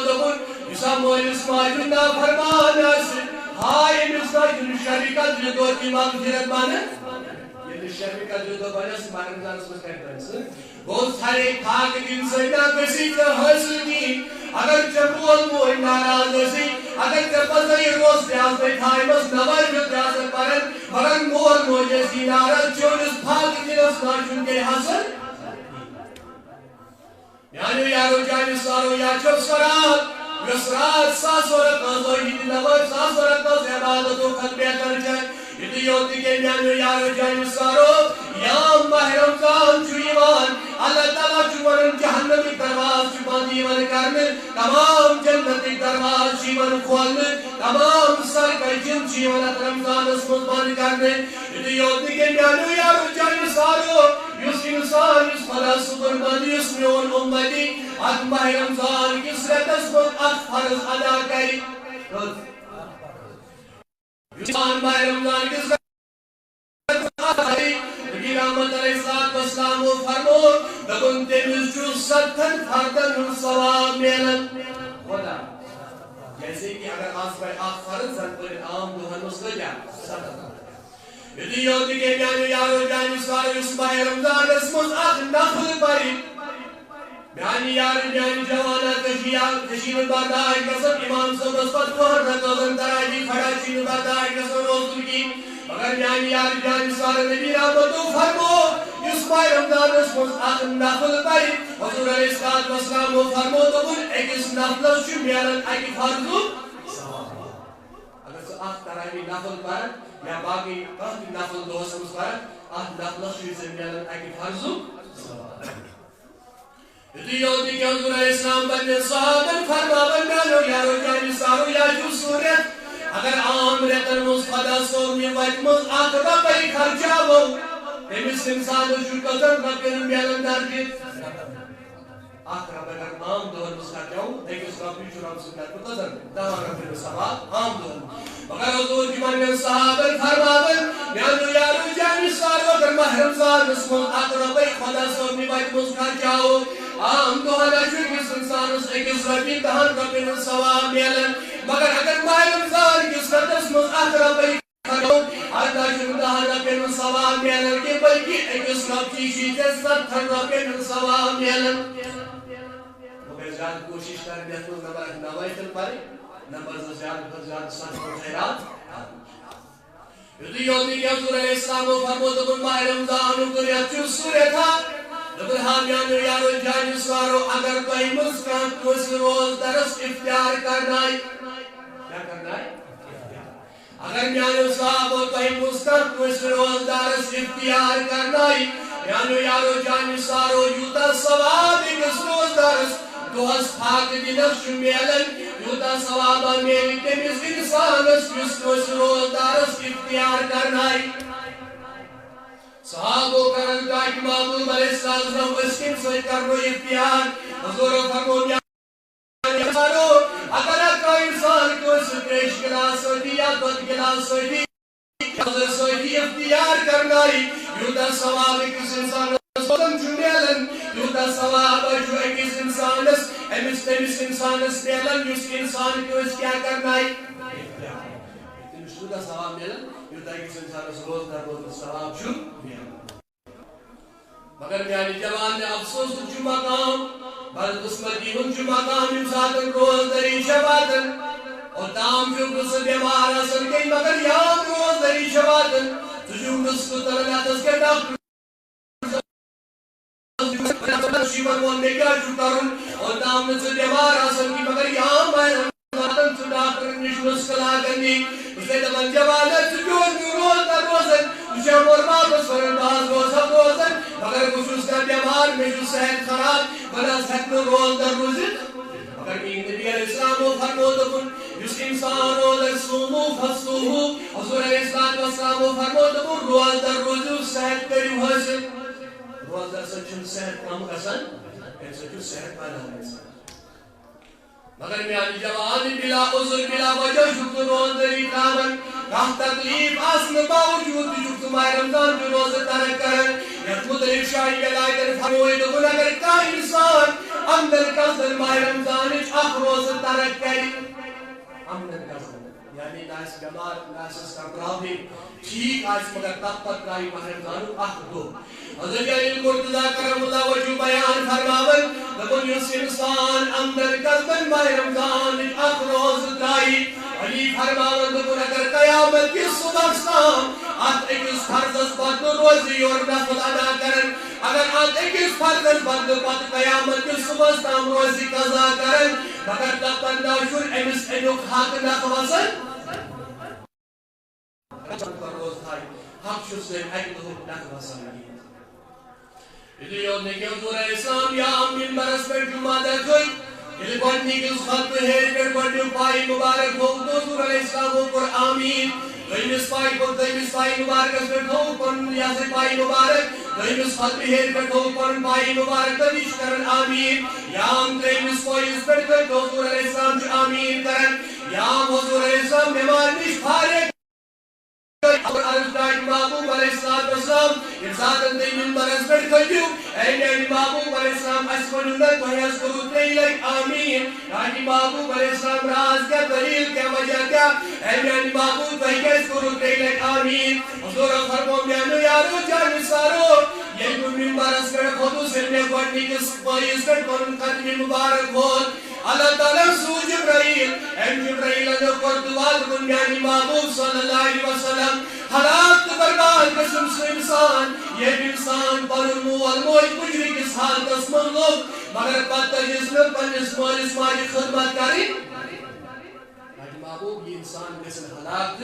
دبن یسا malls Majid نا فرمان اس ہائے مسا جن شریکت جو کی مغفرت مانے یہ شریکت جو بنس مارن جانس میں کہتے ہیں بہت سارے تھاک دن سیدہ کسی کا حاصل کی اگر چپول موئی ناراض ہوئی اگر چپسائی روز پیاز بیٹھائی بس نوائی جو پیاز پرن مگر مور موجے سی ناراض چونس تھاک دن اس ناشن کے حاصل یعنی یارو جانی سارو یا چپ سرات یسرات ساس ورق نازوئی ہی نوائی ساس ورق ناز عبادت و خط بیتر جائے یہ یوتی کے یعنی یارو جانی سارو یا ماہ رمضان چھو ایمان اللہ تعالیٰ چھوڑن جہنمی درواز چھپان دیوان کرنے تمام جنتی درواز چھوڑن کھولنے تمام سر کا جن چھوڑن رمضان اس مطمان کرنے یہ یوتی کے یعنی یارو جانی سارو یس انسان یس خدا سبرمانی یس میون امتی ات ماہ رمضان کس رتس مت ات فرض ادا کری انسان ماہ رمضان کس رتس ادا کری نبی رحمت علیہ السلام و فرمو دکن تیمیز جو 70 فردن ثواب میلن خدا جیسے کہ اگر آس پر آخ فرض زن پر عام دوہن مسلجا 70 یدی یوتی کے بیانی یارو جانی سوارو اس ماہ رمضان اسمز آخ نخل پری بیانی یارو بیانی جوانا تشیل بردائی قسم امام صبح اس پر کوہر رکوزن ترائی کھڑا چین بردائی قسم روز کی مگر بیانی یارو بیانی سوارو نبی رحمتو فرمو اس ماہ رمضان اسمز آخ نخل پری حضور علیہ السلام و فرمو تو بل ایک اس نخل شو میارن ایک فرضو اگر سو آخ ترائی نخل پر یا باقی کافی نفل دوست مصبر آت نفل شوی زمیانن اکی فرضو یدی یوتی کہ حضور علیہ السلام بننے صحابن فرما بنگانو یارو جانی سارو یا جو صورت اگر عام ریتن مصفدہ سومی وقت مص آت ربی خرچاو تیمیس انسانو شکتن ربین بیانن درکت آت ربی اگر عام دوہر مصفدہ ایک اس ربی شرام سنت متظر دہان ربی صحابہ عام دوہر مگر حضور کی من صحابن فرمابن یعنی یارو جانی سارو در ماہ رمضان اسمون اقربی خدا سومی وقت مذکر جاؤ عام تو حدا چونکس انسان اس ایکس ربی دہن ربی ثواب میلن مگر اگر ماہ رمضان کس رتس مز اقربی خدو آتا چون دہن ربی ثواب میلن کے بلکہ ایکس ربی شیطے 70 ربی ثواب میلن مگر زیادہ کوشش کریں دیکھو نمبر نوائتن پاری نمبر زیادہ ساتھ و خیرات یدی یوتی کہ حضور علیہ السلام و فرمو دبن ماہ رمضان اکر یا چو سورے تھا دبن حامیانو یارو جانی سوارو اگر کوئی مسکان کوس روز درس افتیار کرنائی کیا کرنائی اگر میانو صحابو کوئی مسکان کوس روز درس افتیار کرنائی میانو یارو جانی سوارو یوتا ثواب کس روز درس دوہس پاک دینس شمیلن یوتا ثوابا میری تیمیز انسانس کس روز دارس اختیار کرنائی صحابو کرن کا امام علیہ السلام اس کن سے کرنو اختیار حضور فرمو میانی سارو اگر اکا انسان کو اس پیش گلاس ہوئی یا بد گلاس ہوئی حضر سوئی اختیار کرنائی یوتا ثواب کس انسان سوزن جمیلن یوتا ثواب جو ایکس انسانس ایمس تیمیس انسانس میلن یس انسان کو اس کیا کرنائی تیمیس یوتا ثواب میلن یوتا ایکس انسانس روز در روز ثواب جو میلن مگر میانی جوان نے افسوس جو مقام بل قسمتی ہن جو مقام امساتن روز دری شباتن اور تام جو قصد بیمار اصل گئی مگر یاد روز دری شباتن تجھو قسط ترناتس کے ڈاکٹر شیون وان میں کیا چھوٹارن اور تام نے سے بیمار اصل کی مگر یہاں میں رمضان سے ڈاکٹر نش مسکلا کرنی اسے دبن جوالت سجود روز در روزن تجھے مرمات سرن باز روزن مگر کچھ اس کا بیمار میں جو صحت خراب بنا سکن روز در روزن مگر نبی علیہ السلام و فرمو دکن جس انسان و در سومو فصوہو حضور علیہ السلام و فرمو دکن روز در روزن صحت کری حاصل روز در سچن صحت کم کسن ان سچن صحت پیدا ہے مگر میانی جوان بلا عذر بلا وجہ شکر روز دری کامن کام تکلیف آسن باوجود شکر ماہ رمضان جو روز ترک کرن یک مدرک شاہی گلائی در فرموئی دکن اگر کا انسان اندر کسن ماہ رمضان اخ روز ترک کری اندر کسن یعنی ناس بیمار ناس کا پرابلم ٹھیک آج مگر تب تک رائی ماہ رمضان اخ دو حضرت علی مرتضی کرم اللہ وجہ بیان فرماون دپن یس انسان اندر کسن ماہ رمضان اخ روز ترائی علی فرماون دپن اگر قیامت کی صبح شام ات اکس فرضس بدل روزی اور نفل ادا کرن اگر ات اکس فرضس بدل پت قیامت کی صبح شام روزی قضا کرن مگر دپن داشور امس انیک حق نخواسن روز تھائی حق چھو سے ایک دو نخواسن یو نکیو دور اسلام یا امین برس پر جمعہ دکھوئی یہ گوڑنی کی اس خط ہے کہ گوڑنی پائی مبارک ہو دو دور اسلام ہو پر آمین دویمس پائی پر دویمس پائی مبارک اس پر ہو پر نیازی پائی مبارک دویمس خط ہے کہ ہو پر پائی مبارک دویش کرن آمین یا ہم دویمس پائی اس پر دو دور اسلام جو آمین کرن یا ہم حضور اسلام بیمار نیش پھارے اور ارزدائی محبوب علیہ السلام ارزاد اندی منبر اس پر کھجو اے میری محبوب علیہ السلام اسفلونت و حیث قرود نہیں آمین یعنی محبوب علیہ السلام راز کیا دلیل کیا وجہ کیا اے میری محبوب و حیث قرود نہیں آمین حضور فرمو میانو یارو جان سارو یہ منبر اس پر خودو سے میں گوڑنی کس پائیس پر قرن قدمی مبارک ہون اللہ تعالیٰ سو جبرائیل ایم جبرائیل اندر قردوات بنیانی محبوب صلی اللہ علیہ وسلم حالات برباد قسم سے انسان یہ انسان پر الموئی مجری کس حال کس مغلوب مگر پتہ جس میں پنجس مالس مالی خدمت کری محبوب یہ انسان کس حالات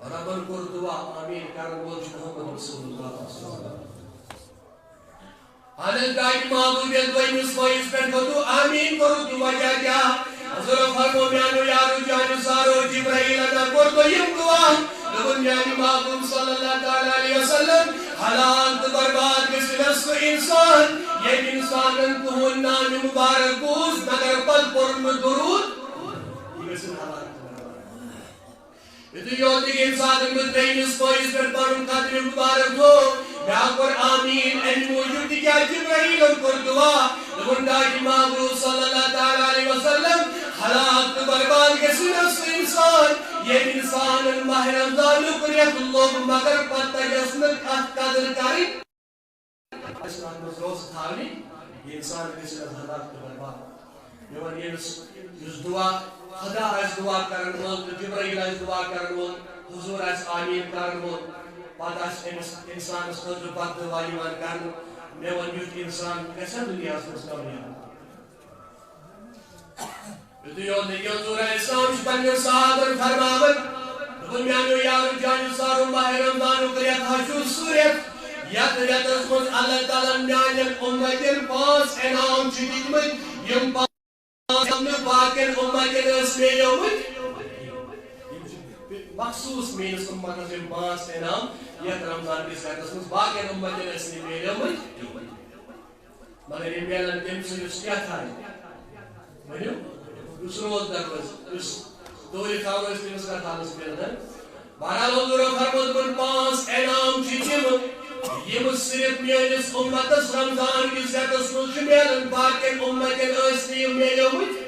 ربن قردوا آمین کرن بولش محمد رسول اللہ صلی اللہ علیہ وسلم حالت دائی محبوب یدوائی مسوائیس پر خودو آمین کرو تو وجہ کیا حضور فرمو میانو یارو جانو سارو جبرائیل ادا کردو یم دعا لبن میانی محبوب صلی اللہ علیہ وسلم حالات برباد کسی نسو انسان یہ انسان انتہون نام مبارک بوز مگر پل پرم درود یہ کسی حالات برباد یہ یوتی کے انسان مدرین مسوائیس پر پرم قدر مبارک ہو بیاکر آمین این موجود کیا جبرائیل کر دعا لبندہ کی محبوب صلی اللہ علیہ وسلم حالات برباد کے سنس انسان یہ انسان ماہ رمضان قریت اللہ مگر پتہ جسمت قدر کری اسلام روز تھاوی یہ انسان کے سنس حالات برباد یہ اس دعا خدا اس دعا کرن وول جبرائیل اس دعا کرن وول حضور اس آمین کرن وول پتہ انسان اس خود بد دعا ایمان کرن میں ون یوت انسان کیسا دنیا اس کامیاب یہ حضور اسلام پنجن صحابن فرماون دنیانو یارو جانو سارو ماہ رمضانو کریت حجور سوریت یت ریتس من اللہ تعالیٰ میانین امتن پانچ انعام چھ دتمت یم پانچ باقین امتن اس میلیومت مخصوص مینس امتن یم پانچ انعام یت رمضان کس ریتس من باقین امتن اس میلیومت مگر یہ میلن تم سے اس کیا تھا ونیو اس روز در اس دوری تھاو اس تمس کا تھانس میلن بہرحال حضور فرمود بن پانچ انعام چھ یم صرف میانس امتس رمضان کس ریتس من میلن باقین امتن اس میلیومت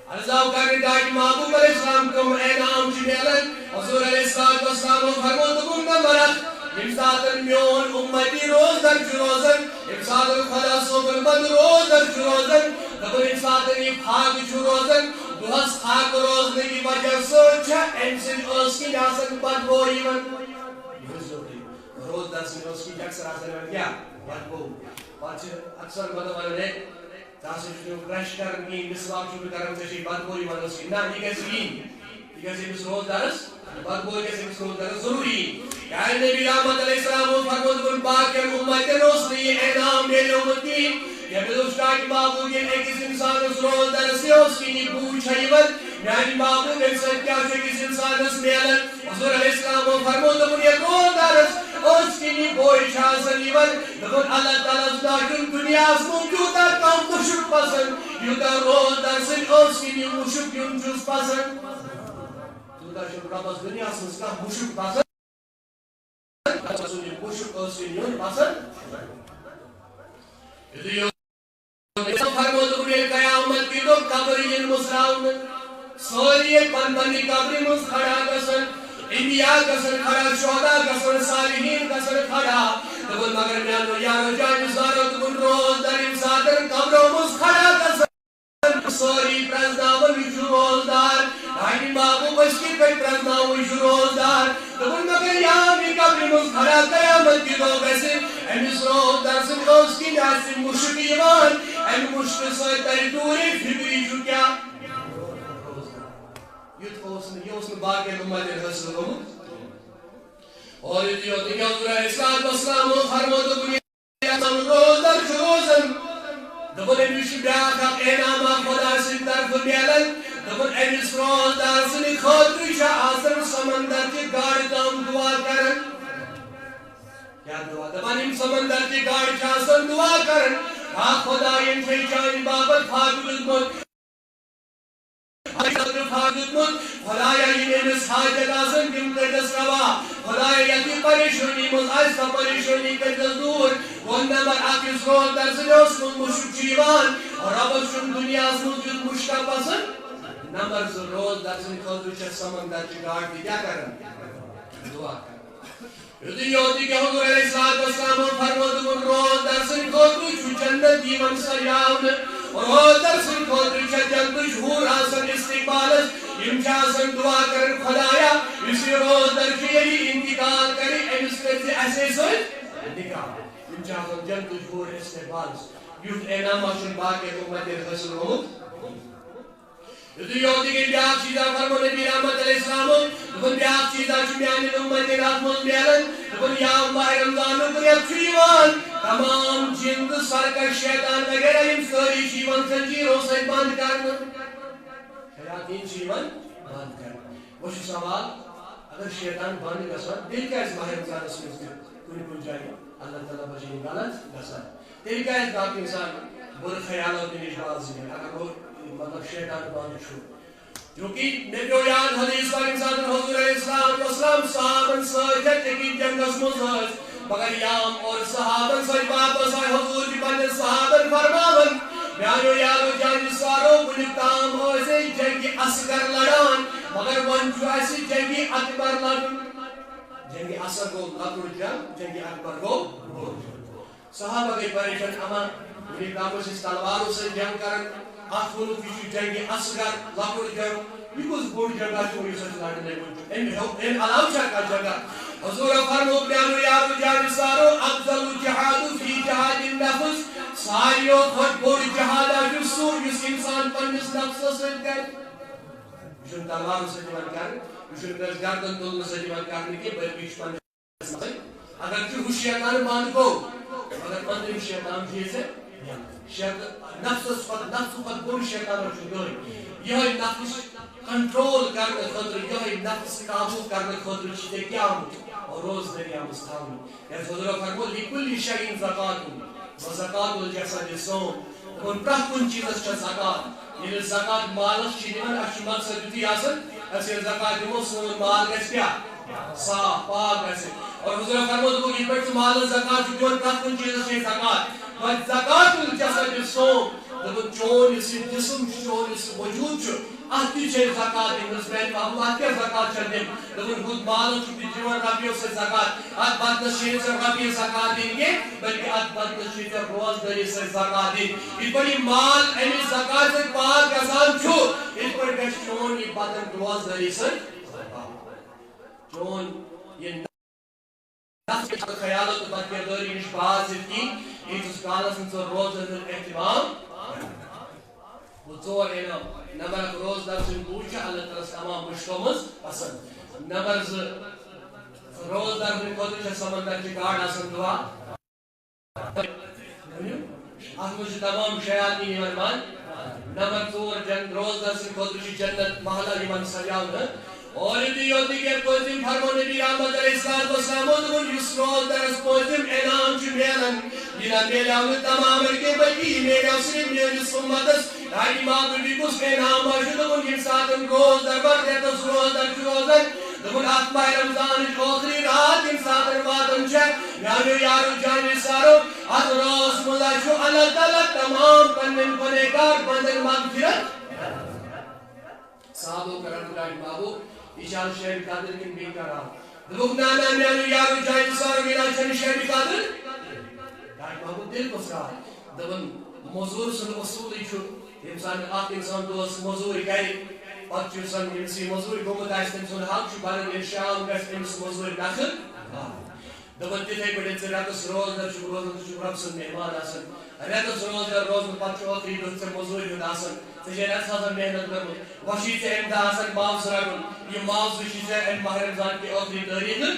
عرضاو کرنے دائی محبوب علیہ السلام کم انعام چھ میلن حضور علیہ السلام فرمود بن مرد امسادن میون امتی روز در چروزن امسادن خدا صبر بند روز در چروزن دبر امسادن یہ بھاگ چروزن دوہس خاک روزنے کی وجہ سوچا انسان اس کی جاسن بدبو ایون روز در سن اس کی جکسر آسن میں کیا بدبو اکثر بدبو نے تاسے جو کرش کرنی مسواق چوب کرن سے بدبو ایون اس کی نا یہ کیسے یہ کیسے اس روز درس بدبو کیسے اس روز درس ضروری یا نبی رحمت علیہ السلام فرمود بن باقر امت رسلی انعام میل امتی یا بلوشتاک محبوب یہ ایک انسان اس روز درسی اس کی نیبو چھائیون یعنی محبوب ایک ساتھ کیا سے کس انسان اس میلن حضور علیہ السلام فرمود بن یہ روز درس اس کی نیبو چھاسنیون لیکن اللہ تعالیٰ سداکن دنیا اس موجودہ کام مشک پسند یوتا روز درسی اس کی نیبو مشک یون جز پسند تو شکر رب دنیا اس کا مشک پسند مشک اس کی نیون پسند مسراؤن سوری پن پنی قبری مز کھڑا گسن انبیاء گسن کھڑا شہداء گسن صالحین گسن کھڑا دبن مگر میانو یارو جانی زارو دبن روز در امسادن قبرو مز کھڑا گسن سوری پرزناون ویشو روزدار آئینی مابو بشکی پہ پرزناون ویشو روزدار دبن مگر یامی قبری مز کھڑا قیامت کی دو گسن امیس روز در سن روز کی ناسی مشک ایمان امی مشک سوئی تاری دوری فکری جو کیا یہ اس نے باقی نمائد حسن گمت اور یہ ہوتی کہ حضور اسلام والسلام فرمود بنی روز در شروزن دبن امیش بیاکا ایناما خدا سن طرف بیلن دبن امیس روز در سن خودری شاہ آسر سمندر کی گاڑی تام دعا کرن کیا دعا دبن ام سمندر کی گاڑی شاہ سن دعا کرن خدا ان سے چاہی بابت فاقد مت خدایا یہ مسحاجت آسن کم کردس روا خدایا یکی پریشونی مزعجتا پریشونی کردس دور وندمر اکیس روز در سنوس من مشک چیوان اور اب شن دنیا سنوس جد مشکا پسن نمبر روز در سن خودو چه سمندر چی گاڑ دی کیا کرن دعا کرن یدی یوتی کہ حضور علیہ السلام فرمود من روز در سن خودو چو جنت دیون سریاون روز در سن خودو چه جنت شہور آسن استقبالس امچاسن دعا کرن خدایا اسی روز در چیلی انتقال کری امسکت سے ایسے سن نکال امچاسن جنت شہور استقبالس یوت اینام آشن باقی امت حسن رومت یدی یوتی کہ بیاق چیزا فرمو نبی رحمت علیہ السلام دبن بیاق چیزا چمیانی امت رحمت بیلن دبن یا اللہ رمضان کنیت چیوان تمام جند سرکش شیطان وغیرہ ام سوری چیوان سنجیروں سے بند کرنا شیاطین چیوان بند کرنا وہ سوال اگر شیطان بند گسان دل کا اس ماہ رمضان اس میں کنی کن جائے اللہ تعالیٰ بجین غلط گسان دل کا اس باقی انسان بر خیالات میں نشبازی ہے اگر وہ مطلب شیطان بند چھو جو کہ نبیو یاد حدیث پر انسان حضور علیہ السلام صحابن سجد کی جنگس مزہج مگر یام اور صحابن سج واپس آئے حضور کی بند صحابن فرماون میانو یارو جان سارو بلکتام ہوئے جنگی اصغر لڑان مگر ونجو ایسی جنگی اکبر لڑن جنگی اصغر کو لڑن جنگی اکبر کو صحابہ کے پریشن اما بلکتاموں سے تلواروں سے جنگ کرن آخونو کسی جنگی اصغر لڑن جنگ یہ کچھ بڑھ جگہ چوری سے لڑنے ونجو ان علاو چاکا جگہ حضور فرمو میانو یارو جان سارو افضل جہاد فی جہاد النفس ساریو خود بوڑ جہادا جسو جس انسان پر نس نفس سے کر جن تلواروں سے جمع کر جن پر گردن دلن سے جمع کرنے کی بلکہ پر اگر جو ہوشیاران مان کو اگر مندر شیطان چیزے نفس پر بوڑ شیطان رکھو گئی یہ نفس کنٹرول کرنے خطر یہ نفس قابو کرنے خطر چیزے کیا اور روز دریا مستعمل یا حضور فرمو لکل شیئن زکاتون وزکات الجسد الصوم ان پرت کن چیزس چھ زکات یعنی زکات مالس چھ دِوان اچھ مقصد یُتھُے آسان أسۍ زکات دِمو سون مال گژھِ کیٛاہ صاف پاک گژھِ اور حضور فرمو دوٚپُکھ یِتھ پٲٹھۍ ژٕ مالس زکات چھُکھ دِوان پرٛٮ۪تھ کُنہِ چیٖزس چھے زکات وۄنۍ زکات الجسد الصوم دوٚپُن چون یُس یہِ جسم چھُ چون یُس وجوٗد چھُ اتھ تہِ چھے زکات دِنس میانہِ بابو اتھ کیٛاہ زکات چھےٚ دِنۍ دوٚپُن ہُتھ مالس چھُکھ ژٕ دِوان رۄپیو سۭتۍ زکات اتھ بدلس چھے نہٕ ژےٚ رۄپیہِ زکات دِنۍ کینٛہہ بلکہِ اتھ بدلس چھے ژےٚ روزدٲری سۭتۍ زکات دِنۍ یِتھ پٲٹھۍ یہِ مال امہِ زکات سۭتۍ پاک گژھان چھُ یِتھ پٲٹھۍ گژھِ چون یہِ بدن روزدٲری سۭتۍ چون یہِ خیالات تہٕ بدکردٲری نِش باز یِتھ کِہیٖنۍ ییٖتِس کالس نہٕ ژٕ روزدٲری ہُنٛد احتمام ژور انعام نمبر اکھ روزدار سٕنٛدۍ بوٗٹھ چھِ اللہ تعالیٰ تمام مُشکو منٛز پسنٛد نمبر زٕ روزدار سٕنٛدۍ خٲطرٕ چھےٚ سمندر چہِ گاڈ آسان دعا اتھ منٛز چھِ تمام شیاطیٖن یِوان مان نمبر ژور روزدار سٕنٛدۍ خٲطرٕ چھِ جنت محلہ یِوان سجاونہٕ اور یوتی کہ پوزم فرمو نبی رحمت علیہ السلام دوٚپُن یُس روزدارس پوزم انعام چھُ میلان یہِ نہ میلیو نہٕ تمام کینٛہہ بلکہِ یہِ میلیو صرف میٲنِس اُمتس تاکہِ معموٗلی کُس انعام آسہِ دوٚپُن ییٚمہِ ساتہٕ روزدار بر رٮ۪تس روزدار چھُ روزان دوٚپُن اتھ ماہ رمضانٕچ ٲخری رات ییٚمہِ ساتہٕ واتان چھےٚ میانیو یارو جانیو سارو اتھ رٲژ منٛز چھُ اللہ تعالیٰ تمام پننٮ۪ن گُنہگار بندن مغفرت بابو یہ چال شہر قدر کن بھی کرا دبک نانا میانو یارو جائن سارو میرا چن شہر قدر ڈاٹ بابو دل پسرا دبن مزور سن اصولی چھو انسان اخ انسان دوست مزوری کری پتہ چھُ سن ییٚمِس یہِ مزوٗرۍ گوٚمُت آسہِ تٔمۍ سُنٛد حق چھُ بنان ییٚلہِ شام گژھِ أمِس مزوٗرۍ دَخل دَپان تِتھَے پٲٹھۍ ژٕ رٮ۪تَس روزدر چھُکھ روزان ژٕ چھُکھ رۄب سُنٛد مہمان آسان رٮ۪تَس روزدر روزنہٕ پتہٕ چھُ ٲخری دۄہ ژےٚ مزوٗرۍ ہُنٛد آسان ژےٚ چھے رٮ۪تَس آسان محنت کٔرمٕژ وۄنۍ چھُے ژےٚ اَمہِ دۄہ آسان معاوضہٕ رَٹُن یہِ معاوضہٕ چھُے ژےٚ اَمہِ ماہ رمضان کہِ ٲخری تٲریٖخہٕ